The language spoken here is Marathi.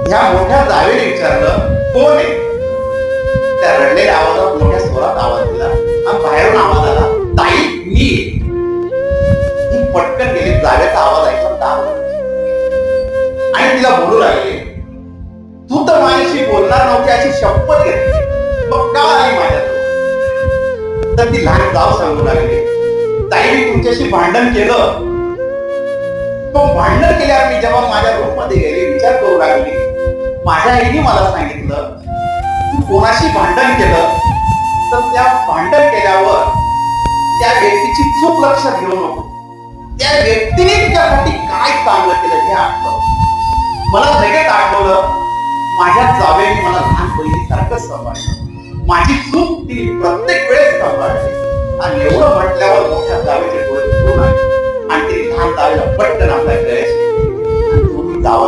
ह्या मोठ्या जावेने विचारलं, कोण आहे? त्या रडलेल्या आवाजात मोठ्या स्वरात आवाज दिला आणि बाहेरून आवाज आला, ताई मी. ही पटकन गेली, जावेचा आवाज ऐकून दार उघडली आणि तिला बोलू लागले, तू तर माझ्याशी बोलणार नव्हती अशी शपथ घेतली, मग का आली माझ्याजवळ? तर ती लहान जाव सांगू लागली, ताई मी तुमच्याशी भांडण केलं. तो भांडण केल्यावर मी जेव्हा माझ्या रूम मध्ये गेले, विचार करू लागली, माझ्या आईने मला सांगितलं तू कोणाशी भांडण केलं तर त्या भांडण केल्यावर त्या व्यक्तीची चूक लक्षात घेऊ नको, त्या व्यक्तीने तुझ्यासाठी काय चांगलं केलं हे आठवलं. मला लगेच आठवलं, माझ्या जावेने मला लहानपणी सारखं सांभाळलं, माझी चूक ती प्रत्येक वेळेस सांभाळली. आणि एवढं म्हटल्यावर मोठ्या जावेचे डोळे उघडून आले आणि ती लहान जावेला पटकन आपल्या गळ्याशी आणि तुम्ही जावर